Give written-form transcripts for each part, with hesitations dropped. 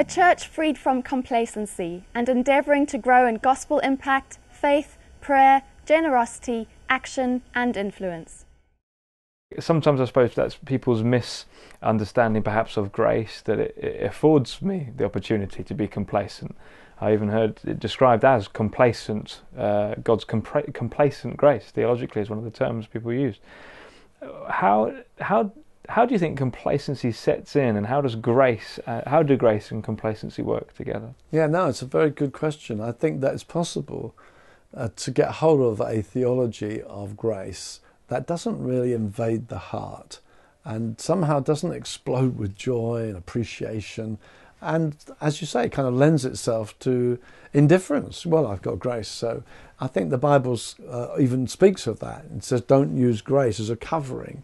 A church freed from complacency and endeavouring to grow in gospel impact, faith, prayer, generosity, action and influence. Sometimes I suppose that's people's misunderstanding perhaps of grace, that it affords me the opportunity to be complacent. I even heard it described as complacent, God's complacent grace, theologically, is one of the terms people use. How do you think complacency sets in, and how do grace and complacency work together? Yeah, no, it's a very good question. I think that it's possible to get hold of a theology of grace that doesn't really invade the heart and somehow doesn't explode with joy and appreciation, and, as you say, kind of lends itself to indifference. Well, I've got grace, so I think the Bible even speaks of that. It says don't use grace as a covering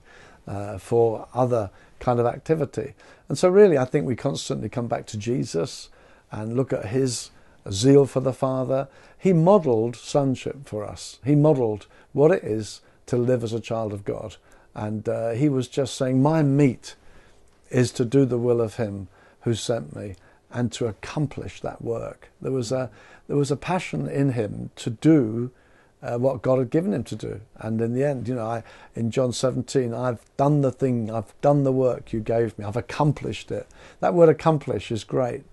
for other kind of activity. And so really I think we constantly come back to Jesus and look at his zeal for the Father. He modelled sonship for us. He modelled what it is to live as a child of God. And he was just saying, my meat is to do the will of him who sent me and to accomplish that work. There was a passion in him to do what God had given him to do. And in the end, in John 17, I've done the thing, I've done the work you gave me, I've accomplished it. That word accomplish is great.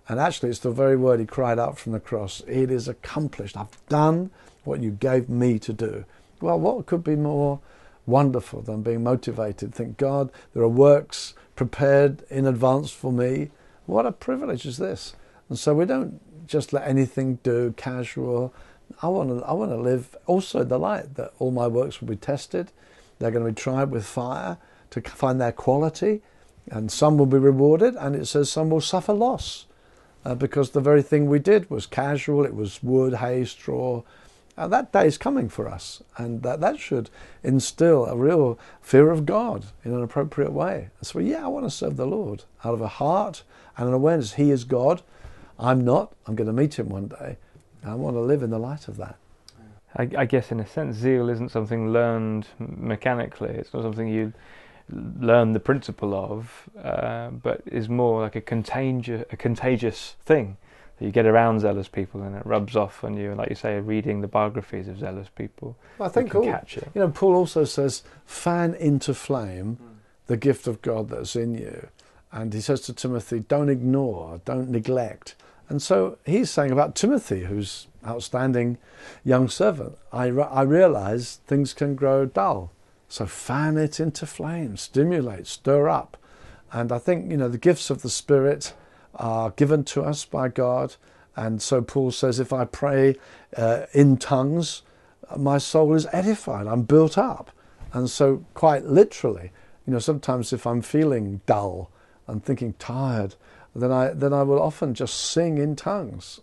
And actually it's the very word he cried out from the cross. It is accomplished. I've done what you gave me to do. Well, what could be more wonderful than being motivated? Think, God, there are works prepared in advance for me. What a privilege is this? And so we don't just let anything do casual. I want to live also the light that all my works will be tested. They're going to be tried with fire to find their quality, and some will be rewarded, and it says some will suffer loss because the very thing we did was casual. It was wood, hay, straw. That day is coming for us, and that should instill a real fear of God in an appropriate way. So I want to serve the Lord out of a heart and an awareness he is God. I'm not. I'm going to meet him one day. I want to live in the light of that. I guess in a sense zeal isn't something learned mechanically. It's not something you learn the principle of, but is more like a contagious thing. You get around zealous people and it rubs off on you, and like you say, reading the biographies of zealous people, well, I think catch it. Paul also says, fan into flame the gift of God that's in you. And he says to Timothy, don't ignore, don't neglect. And so he's saying about Timothy, who's outstanding young servant, I realise things can grow dull. So fan it into flame, stimulate, stir up. And I think, the gifts of the Spirit are given to us by God. And so Paul says, if I pray in tongues, my soul is edified, I'm built up. And so quite literally, sometimes if I'm feeling dull and thinking tired, then I will often just sing in tongues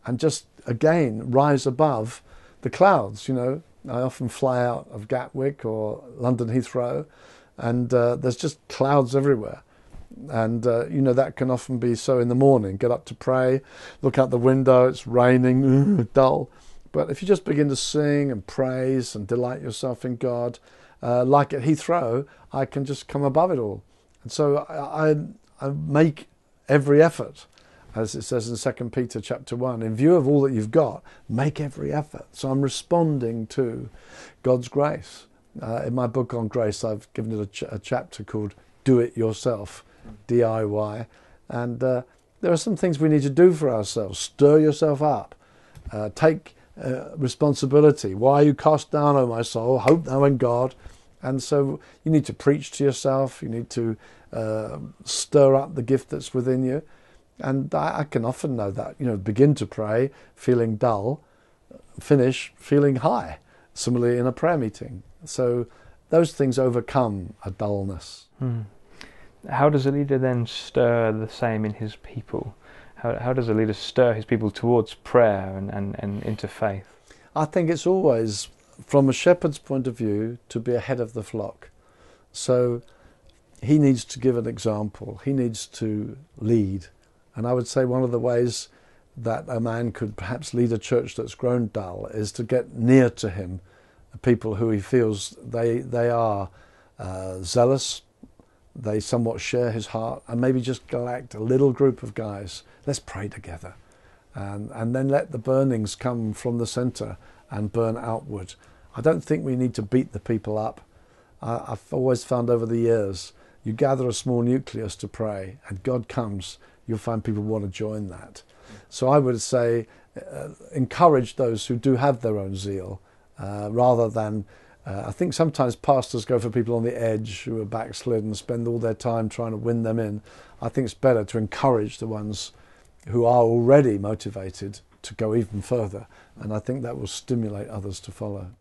and just again rise above the clouds. I often fly out of Gatwick or London Heathrow, and there's just clouds everywhere. And that can often be so in the morning. Get up to pray, look out the window, it's raining, dull. But if you just begin to sing and praise and delight yourself in God, like at Heathrow, I can just come above it all. And so I make every effort, as it says in 2 Peter chapter 1, in view of all that you've got, make every effort. So I'm responding to God's grace. In my book on grace, I've given it a chapter called Do It Yourself, DIY. And there are some things we need to do for ourselves. Stir yourself up. Take responsibility. Why are you cast down, O my soul? Hope thou in God. And so you need to preach to yourself. You need to stir up the gift that's within you. And I can often know that, begin to pray feeling dull, finish feeling high. Similarly in a prayer meeting. So those things overcome a dullness. How does a leader then stir the same in his people? How does a leader stir his people towards prayer and into faith? I think it's always, from a shepherd's point of view, to be ahead of the flock. So he needs to give an example. He needs to lead. And I would say one of the ways that a man could perhaps lead a church that's grown dull is to get near to him, people who he feels they are zealous, they somewhat share his heart, and maybe just collect a little group of guys. Let's pray together. And then let the burnings come from the centre and burn outward. I don't think we need to beat the people up. I've always found over the years, you gather a small nucleus to pray and God comes, you'll find people want to join that. So I would say encourage those who do have their own zeal rather than, I think sometimes pastors go for people on the edge who are backslid and spend all their time trying to win them in. I think it's better to encourage the ones who are already motivated to go even further, and I think that will stimulate others to follow.